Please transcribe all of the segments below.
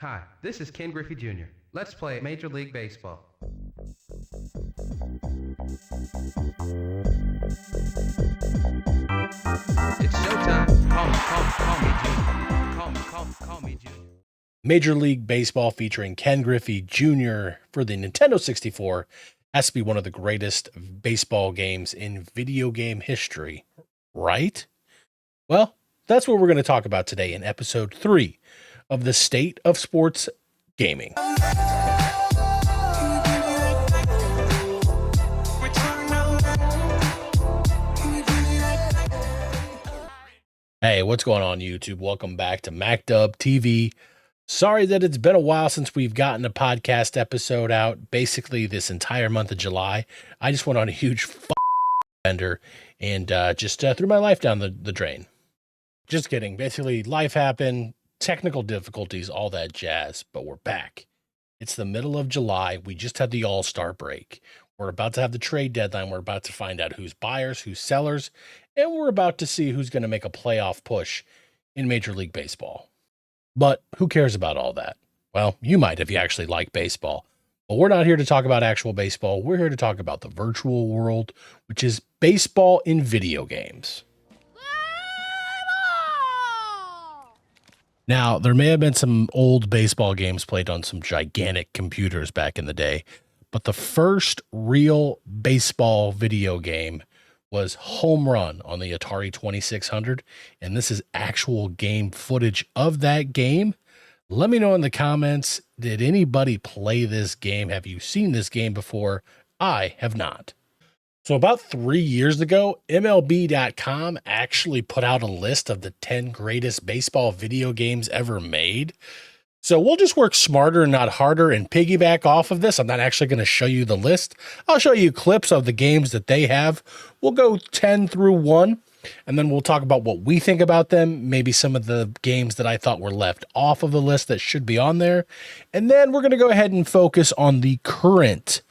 Hi, this is Ken Griffey Jr. Let's play Major League Baseball. It's showtime. Call me Junior. Major League Baseball featuring Ken Griffey Jr. for the Nintendo 64 has to be one of the greatest baseball games in video game history, right? Well, that's what we're going to talk about today in episode 3 of the State of Sports Gaming. Hey, what's going on, YouTube? Welcome back to MacDub TV. Sorry that it's been a while since we've gotten a podcast episode out. Basically, this entire month of July, I just went on a huge bender and just threw my life down the drain. Just kidding. Basically, life happened, technical difficulties, all that jazz, but we're back. It's the middle of July. We just had the All-Star break. We're about to have the trade deadline. We're about to find out who's buyers, who's sellers, and we're about to see who's going to make a playoff push in Major League Baseball. But who cares about all that? Well, you might if you actually like baseball. But we're not here to talk about actual baseball. We're here to talk about the virtual world, which is baseball in video games. Now, there may have been some old baseball games played on some gigantic computers back in the day, but the first real baseball video game was Home Run on the Atari 2600, and this is actual game footage of that game. Let me know in the comments, did anybody play this game? Have you seen this game before? I have not. So about 3 years ago, MLB.com actually put out a list of the 10 greatest baseball video games ever made. So we'll just work smarter and not harder and piggyback off of this. I'm not actually going to show you the list. I'll show you clips of the games that they have. We'll go 10 through 1, and then we'll talk about what we think about them, maybe some of the games that I thought were left off of the list that should be on there. And then we're going to go ahead and focus on the current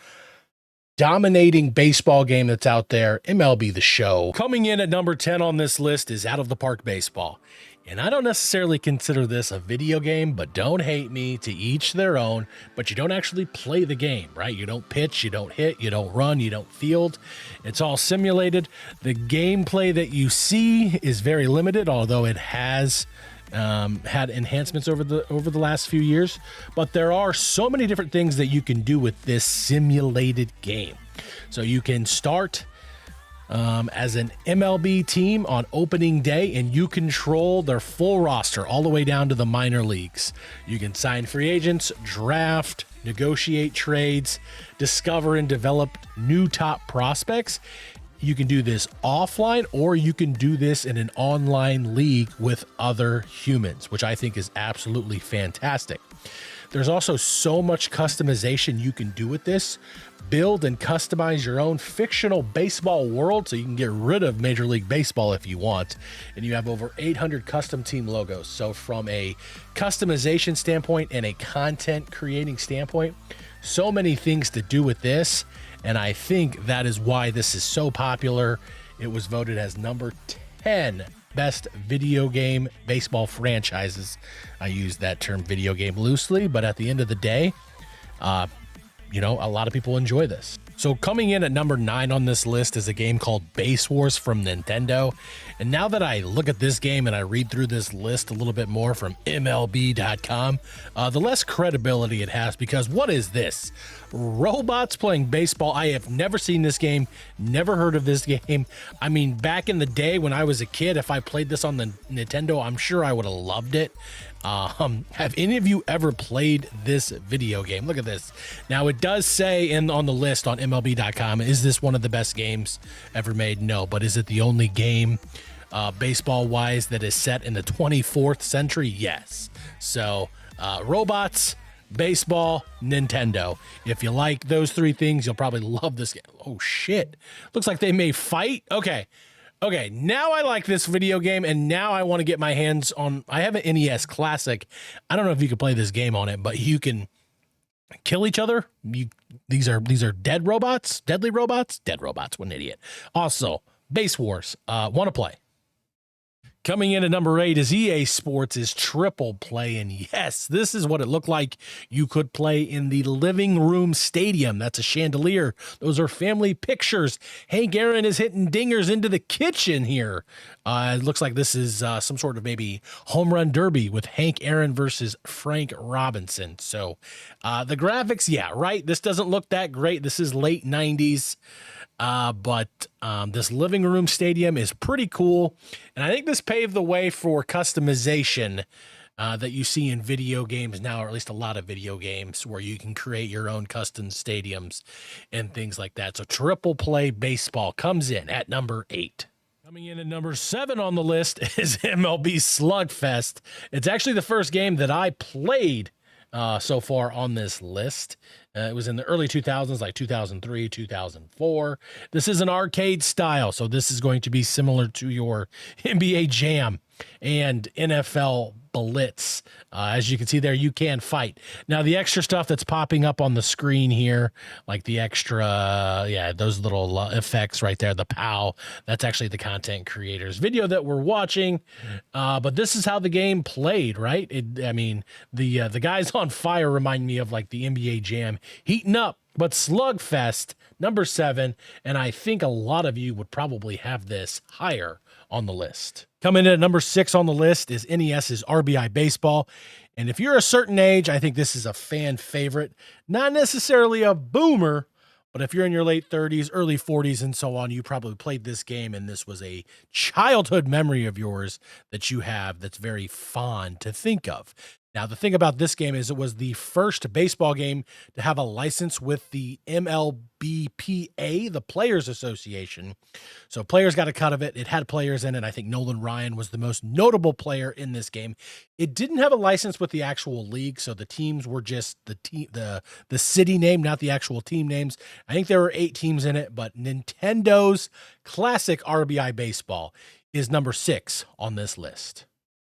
dominating baseball game that's out there, MLB The Show. Coming in at number 10 on this list is Out of the Park Baseball. And I don't necessarily consider this a video game, but don't hate me, to each their own. But you don't actually play the game, right? You don't pitch, you don't hit, you don't run, you don't field. It's all simulated. The gameplay that you see is very limited, although it has had enhancements over the last few years. But there are so many different things that you can do with this simulated game. So you can start as an MLB team on opening day, and you control their full roster all the way down to the minor leagues. You can sign free agents, draft, negotiate trades, discover and develop new top prospects. You can do this offline, or you can do this in an online league with other humans, which I think is absolutely fantastic. There's also so much customization you can do with this. Build and customize your own fictional baseball world, so you can get rid of Major League Baseball if you want. And you have over 800 custom team logos. So from a customization standpoint and a content creating standpoint, so many things to do with this. And I think that is why this is so popular. It was voted as number 10 best video game baseball franchises. I use that term video game loosely, but at the end of the day, a lot of people enjoy this. So coming in at number 9 on this list is a game called Base Wars from Nintendo. And now that I look at this game and I read through this list a little bit more from MLB.com, the less credibility it has, because what is this? Robots playing baseball. I have never seen this game, never heard of this game. I mean, back in the day when I was a kid, if I played this on the Nintendo, I'm sure I would have loved it. Have any of you ever played this video game? Look at this. Now, it does say on the list on MLB.com, is this one of the best games ever made? No, but is it the only game baseball-wise that is set in the 24th century? Yes. So, robots, baseball, Nintendo. If you like those three things, you'll probably love this game. Oh, shit. Looks like they may fight. Okay, now I like this video game, and now I want to get my hands on. I have an NES Classic. I don't know if you can play this game on it, but you can kill each other. These are dead robots, deadly robots, dead robots. What an idiot. Also, Base Wars. Want to play? Coming in at number 8 is EA Sports' Triple Play, and yes, this is what it looked like you could play in the living room stadium. That's a chandelier. Those are family pictures. Hank Aaron is hitting dingers into the kitchen here. It looks like this is some sort of maybe home run derby with Hank Aaron versus Frank Robinson. So the graphics, yeah, right? This doesn't look that great. This is late 90s. But this living room stadium is pretty cool. And I think this paved the way for customization that you see in video games now, or at least a lot of video games, where you can create your own custom stadiums and things like that. So Triple Play Baseball comes in at number 8. Coming in at number 7 on the list is MLB Slugfest. It's actually the first game that I played so far on this list. It was in the early 2000s, like 2003, 2004. This is an arcade style, so this is going to be similar to your NBA Jam and NFL Blitz. As you can see there, you can fight. Now, the extra stuff that's popping up on the screen here, like the extra, those little effects right there, the POW, that's actually the content creator's video that we're watching. But this is how the game played, right? The guys on fire remind me of like the NBA Jam heating up, but Slugfest, number 7, and I think a lot of you would probably have this higher on the list. Coming in at number 6 on the list is NES's RBI Baseball. And if you're a certain age, I think this is a fan favorite. Not necessarily a boomer, but if you're in your late 30s, early 40s, and so on, you probably played this game, and this was a childhood memory of yours that you have that's very fond to think of. Now, the thing about this game is it was the first baseball game to have a license with the MLBPA, the Players Association. So players got a cut of it. It had players in it. I think Nolan Ryan was the most notable player in this game. It didn't have a license with the actual league, so the teams were just the city name, not the actual team names. I think there were 8 teams in it, but Nintendo's classic RBI Baseball is number 6 on this list.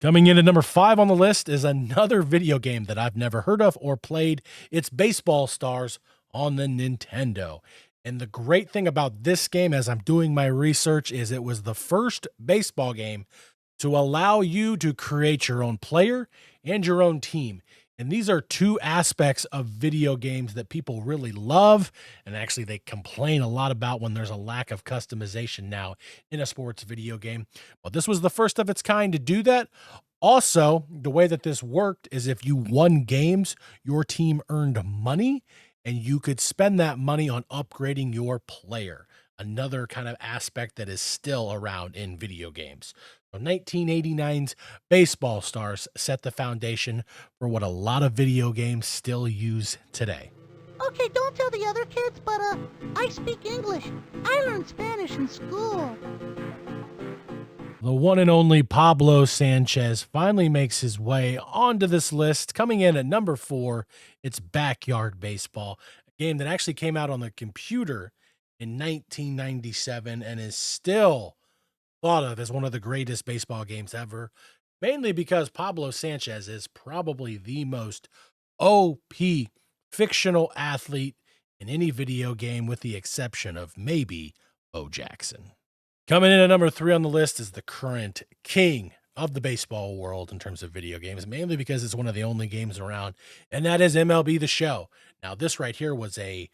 Coming in at number 5 on the list is another video game that I've never heard of or played. It's Baseball Stars on the Nintendo. And the great thing about this game, as I'm doing my research, is it was the first baseball game to allow you to create your own player and your own team. And these are 2 aspects of video games that people really love, and actually they complain a lot about when there's a lack of customization now in a sports video game. But this was the first of its kind to do that. Also, the way that this worked is if you won games, your team earned money, and you could spend that money on upgrading your player. Another kind of aspect that is still around in video games. 1989's Baseball Stars set the foundation for what a lot of video games still use today. Okay, don't tell the other kids, but I speak English. I learned Spanish in school. The one and only Pablo Sanchez finally makes his way onto this list. Coming in at number 4, it's Backyard Baseball, a game that actually came out on the computer in 1997 and is still thought of as one of the greatest baseball games ever, mainly because Pablo Sanchez is probably the most OP fictional athlete in any video game, with the exception of maybe Bo Jackson. Coming in at number 3 on the list is the current king of the baseball world in terms of video games, mainly because it's one of the only games around, and that is MLB The Show. Now, this right here was a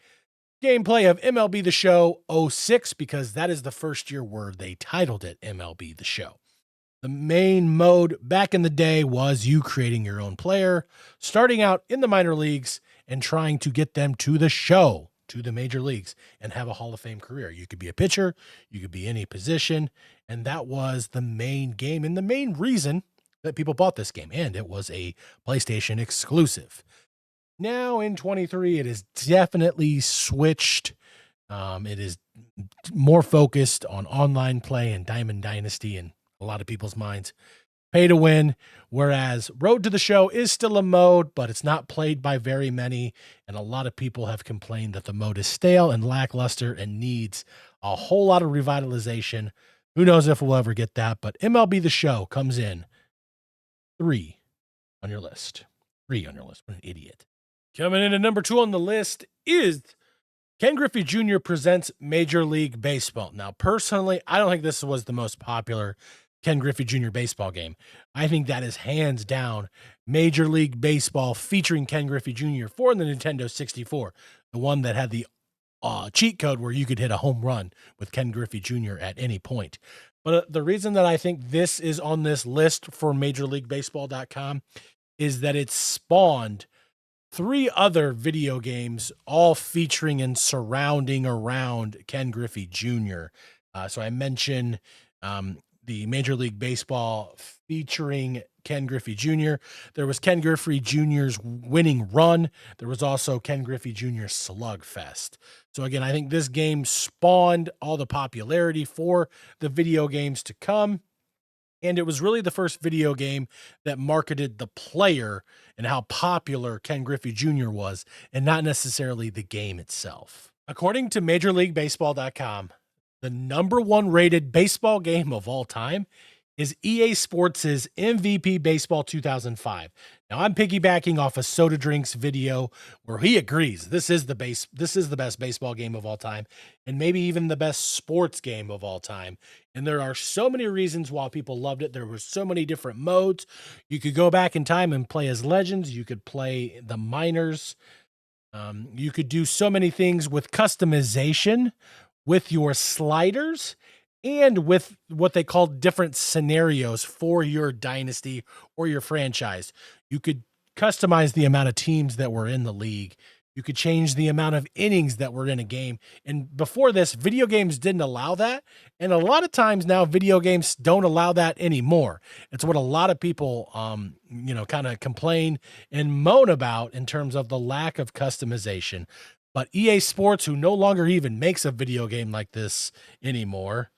gameplay of MLB The Show 06, because that is the first year where they titled it MLB The Show. The main mode back in the day was you creating your own player, starting out in the minor leagues and trying to get them to the show, to the major leagues, and have a Hall of Fame career. You could be a pitcher, you could be any position, and that was the main game and the main reason that people bought this game, and it was a PlayStation exclusive. Now in 23, it is definitely switched. It is more focused on online play and Diamond Dynasty in a lot of people's minds. Pay to win, whereas Road to the Show is still a mode, but it's not played by very many, and a lot of people have complained that the mode is stale and lackluster and needs a whole lot of revitalization. Who knows if we'll ever get that, but MLB The Show comes in 3 on your list. 3 on your list. What an idiot. Coming in at number 2 on the list is Ken Griffey Jr. Presents Major League Baseball. Now, personally, I don't think this was the most popular Ken Griffey Jr. baseball game. I think that is hands down Major League Baseball featuring Ken Griffey Jr. for the Nintendo 64, the one that had the cheat code where you could hit a home run with Ken Griffey Jr. at any point. But the reason that I think this is on this list for MajorLeagueBaseball.com is that it spawned 3 other video games, all featuring and surrounding around Ken Griffey Jr. So I mentioned the Major League Baseball featuring Ken Griffey Jr. There was Ken Griffey Jr.'s Winning Run. There was also Ken Griffey Jr. Slugfest. So again, I think this game spawned all the popularity for the video games to come. And it was really the first video game that marketed the player and how popular Ken Griffey Jr. was, and not necessarily the game itself. According to MajorLeagueBaseball.com, the number 1 rated baseball game of all time is EA Sports' MVP Baseball 2005. Now I'm piggybacking off a Soda Drinks video where he agrees this is the best baseball game of all time, and maybe even the best sports game of all time. And there are so many reasons why people loved it. There were so many different modes. You could go back in time and play as legends. You could play the minors. You could do so many things with customization, with your sliders, and with what they call different scenarios for your dynasty or your franchise. You could customize the amount of teams that were in the league. You could change the amount of innings that were in a game. And before this, video games didn't allow that. And a lot of times now, video games don't allow that anymore. It's what a lot of people, kind of complain and moan about in terms of the lack of customization. But EA Sports, who no longer even makes a video game like this anymore,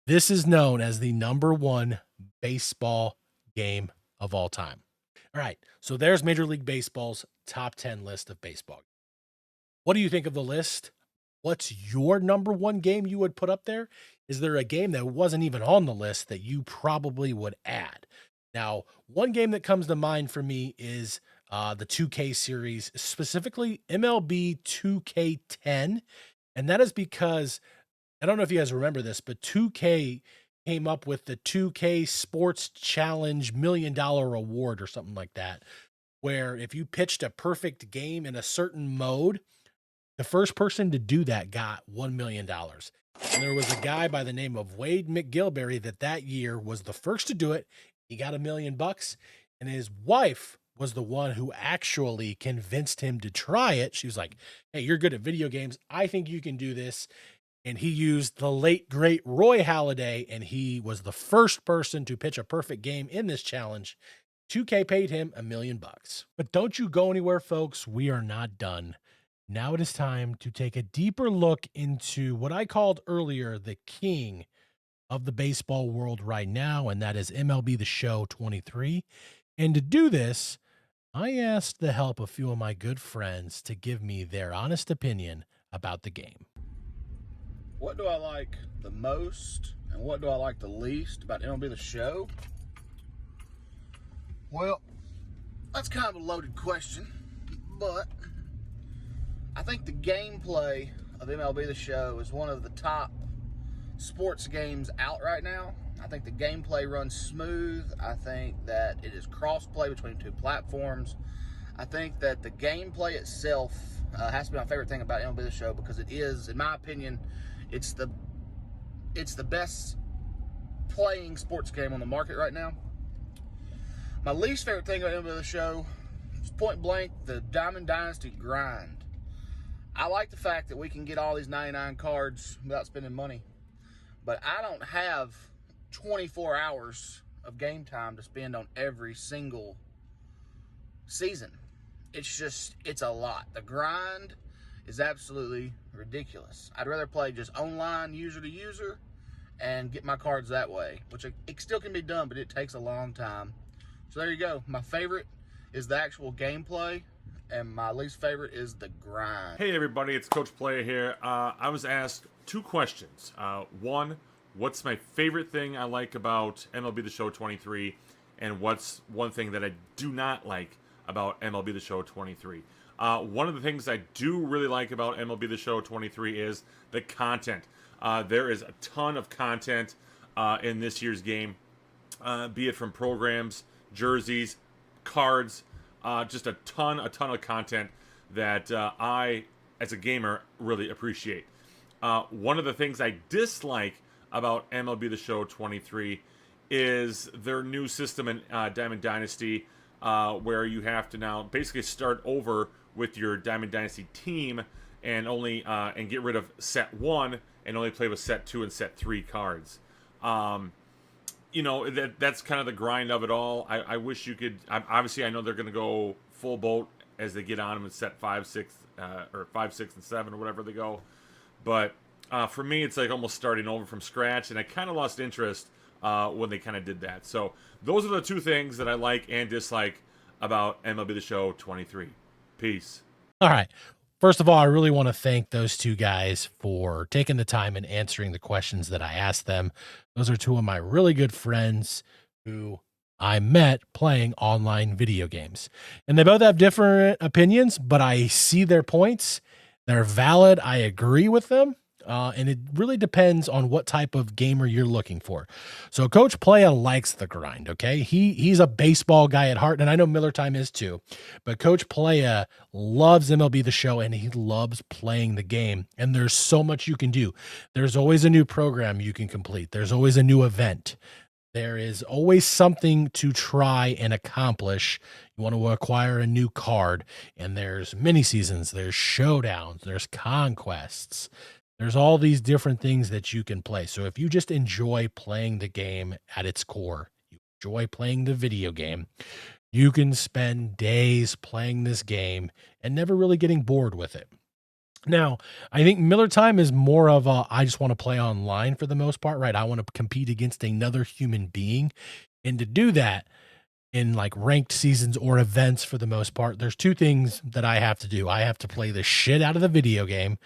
this is known as the number 1 baseball game of all time. All right, so there's Major League Baseball's top 10 list of baseball. What do you think of the list? What's your number 1 game you would put up there? Is there a game that wasn't even on the list that you probably would add? Now, one game that comes to mind for me is the 2K series, specifically MLB 2K10. And that is because, I don't know if you guys remember this, but 2K came up with the 2K Sports Challenge $1 Million Award or something like that, where if you pitched a perfect game in a certain mode, the first person to do that got $1 million. And there was a guy by the name of Wade McGilberry that year was the first to do it. He got $1 million, and his wife was the one who actually convinced him to try it. She was like, "Hey, you're good at video games. I think you can do this." And he used the late, great Roy Halladay, and he was the first person to pitch a perfect game in this challenge. 2K paid him $1 million. But don't you go anywhere, folks. We are not done. Now it is time to take a deeper look into what I called earlier the king of the baseball world right now, and that is MLB The Show 23. And to do this, I asked the help of a few of my good friends to give me their honest opinion about the game. What do I like the most and what do I like the least about MLB The Show? Well, that's kind of a loaded question, but I think the gameplay of MLB The Show is one of the top sports games out right now. I think the gameplay runs smooth. I think that it is cross-play between 2 platforms. I think that the gameplay itself has to be my favorite thing about MLB The Show because it is, in my opinion, it's the best playing sports game on the market right now. My least favorite thing about MLB The Show is point blank the Diamond Dynasty grind. I like the fact that we can get all these 99 cards without spending money, but I don't have 24 hours of game time to spend on every single season. It's a lot. The grind is absolutely ridiculous. I'd rather play just online, user to user, and get my cards that way, which it still can be done, but it takes a long time. So there you go. My favorite is the actual gameplay, and my least favorite is the grind. Hey everybody, it's Coach Player here. I was asked 2 questions. One, what's my favorite thing I like about MLB The Show 23, and what's one thing that I do not like about MLB The Show 23? One of the things I do really like about MLB The Show 23 is the content. There is a ton of content in this year's game. be it from programs, jerseys, cards, just a ton of content that I, as a gamer, really appreciate. One of the things I dislike about MLB The Show 23 is their new system in Diamond Dynasty, where you have to now basically start over with your Diamond Dynasty team and only and get rid of set 1 and only play with set 2 and set 3 cards. That's kind of the grind of it all. I wish you could. Obviously, I know they're going to go full boat as they get on them in set 5, 6, or 5, 6, and 7, or whatever they go. But for me, it's like almost starting over from scratch, and I kind of lost interest when they kind of did that. So those are the two things that I like and dislike about MLB The Show 23. Peace. All right. First of all, I really want to thank those two guys for taking the time and answering the questions that I asked them. Those are two of my really good friends who I met playing online video games. And they both have different opinions, but I see their points. They're valid. I agree with them. And it really depends on what type of gamer you're looking for. So Coach Playa likes the grind, okay? He's a baseball guy at heart, and I know Miller Time is too. But Coach Playa loves MLB The Show, and he loves playing the game. And there's so much you can do. There's always a new program you can complete. There's always a new event. There is always something to try and accomplish. You want to acquire a new card, and there's mini seasons, there's showdowns, there's conquests. There's all these different things that you can play. So if you just enjoy playing the game at its core, you enjoy playing the video game, you can spend days playing this game and never really getting bored with it. Now, I think Miller Time is more of a, I just want to play online for the most part, right? I want to compete against another human being. And to do that in like ranked seasons or events for the most part, there's two things that I have to do. I have to play the shit out of the video game.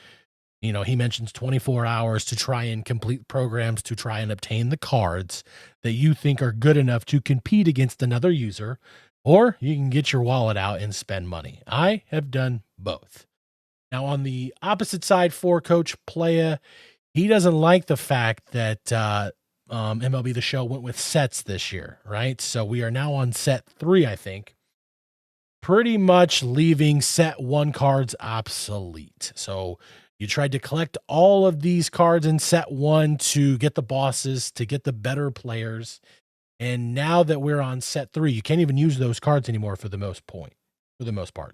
You know, he mentions 24 hours to try and complete programs to try and obtain the cards that you think are good enough to compete against another user, or you can get your wallet out and spend money. I have done both. Now, on the opposite side for Coach Playa, he doesn't like the fact that MLB The Show went with sets this year, right? So we are now on set 3, I think, pretty much leaving set 1 cards obsolete. So you tried to collect all of these cards in set 1 to get the bosses, to get the better players. And now that we're on set 3, you can't even use those cards anymore for the most part.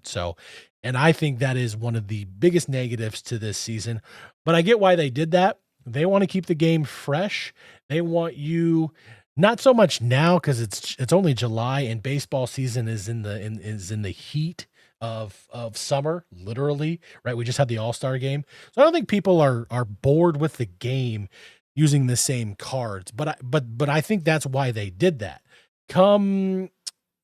So, and I think that is one of the biggest negatives to this season, but I get why they did that. They want to keep the game fresh. They want you, not so much now, because it's only July and baseball season is in the heat of summer, literally, right? We just had the All-Star game. So I don't think people are bored with the game using the same cards, but I think that's why they did that. Come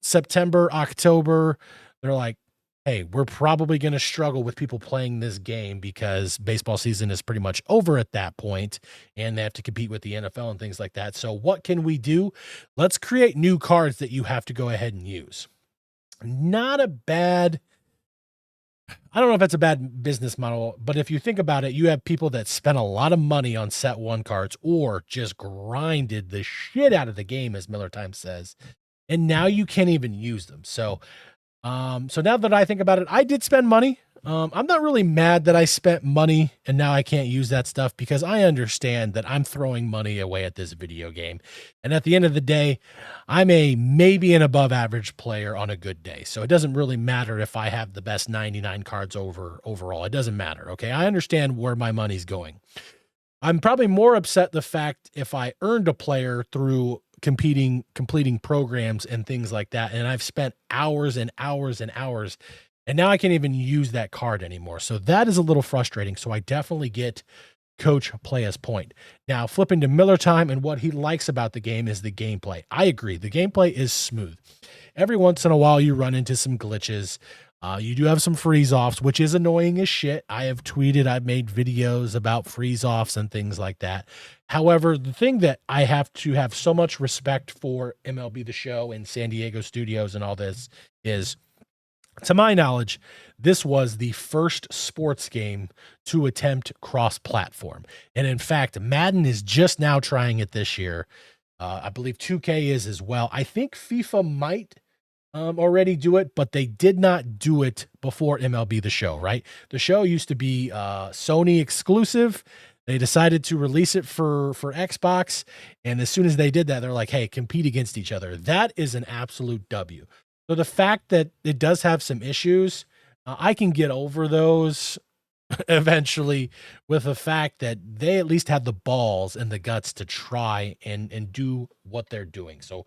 September, October, they're like, hey, we're probably going to struggle with people playing this game because baseball season is pretty much over at that point, and they have to compete with the NFL and things like that. So what can we do? Let's create new cards that you have to go ahead and use. Not a bad, I don't know if that's a bad business model, but if you think about it, you have people that spent a lot of money on set 1 cards or just grinded the shit out of the game, as Miller Time says, and now you can't even use them. So now that I think about it, I did spend money. I'm not really mad that I spent money and now I can't use that stuff, because I understand that I'm throwing money away at this video game. And at the end of the day, I'm a maybe an above average player on a good day. So it doesn't really matter if I have the best 99 cards overall. It doesn't matter. Okay. I understand where my money's going. I'm probably more upset the fact if I earned a player through completing programs and things like that, and I've spent hours and hours and hours, and now I can't even use that card anymore. So that is a little frustrating. So I definitely get Coach Playa's point. Now, flipping to Miller Time, and what he likes about the game is the gameplay. I agree. The gameplay is smooth. Every once in a while, you run into some glitches. You do have some freeze-offs, which is annoying as shit. I have tweeted, I've made videos about freeze-offs and things like that. However, the thing that I have to have so much respect for MLB The Show and San Diego Studios and all this is, to my knowledge, this was the first sports game to attempt cross-platform. And in fact, Madden is just now trying it this year. I believe 2K is as well. I think FIFA might already do it, but they did not do it before MLB The Show, right? The show used to be Sony exclusive. They decided to release it for Xbox, and as soon as they did that, they're like, hey, compete against each other. That is an absolute W. So the fact that it does have some issues, I can get over those eventually, with the fact that they at least had the balls and the guts to try and do what they're doing. So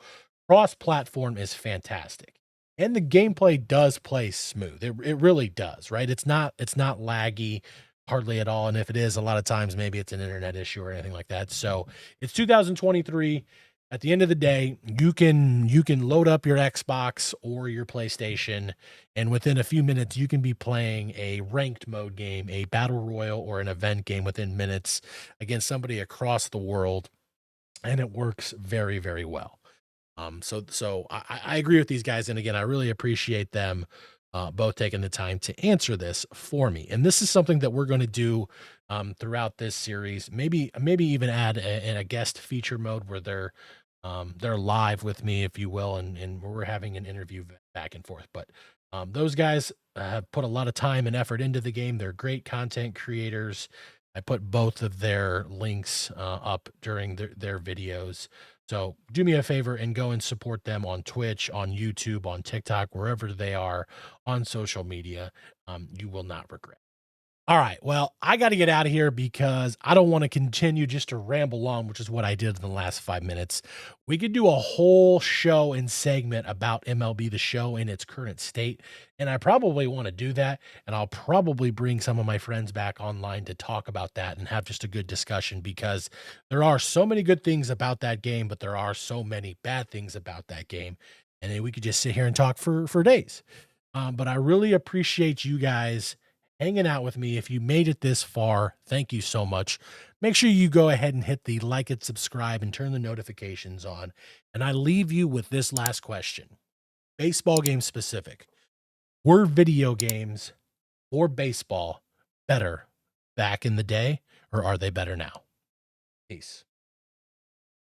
cross-platform is fantastic. And the gameplay does play smooth. It really does, right? It's not laggy hardly at all. And if it is, a lot of times maybe it's an internet issue or anything like that. So it's 2023. At the end of the day, you can load up your Xbox or your PlayStation, and within a few minutes, you can be playing a ranked mode game, a battle royal, or an event game within minutes against somebody across the world, and it works very, very well. So I agree with these guys, and again, I really appreciate them both taking the time to answer this for me. And this is something that we're going to do throughout this series. Maybe even add a guest feature mode where they're live with me, if you will, and we're having an interview back and forth. But those guys have put a lot of time and effort into the game. They're great content creators. I put both of their links up during their videos. So do me a favor and go and support them on Twitch, on YouTube, on TikTok, wherever they are on social media. You will not regret. All right. Well, I got to get out of here because I don't want to continue just to ramble on, which is what I did in the last 5 minutes. We could do a whole show and segment about MLB The Show in its current state, and I probably want to do that, and I'll probably bring some of my friends back online to talk about that and have just a good discussion, because there are so many good things about that game, but there are so many bad things about that game, and then we could just sit here and talk for days. But I really appreciate you guys hanging out with me. If you made it this far, thank you so much. Make sure you go ahead and hit the like and subscribe and turn the notifications on. And I leave you with this last question. Baseball game specific. Were video games or baseball better back in the day, or are they better now? Peace.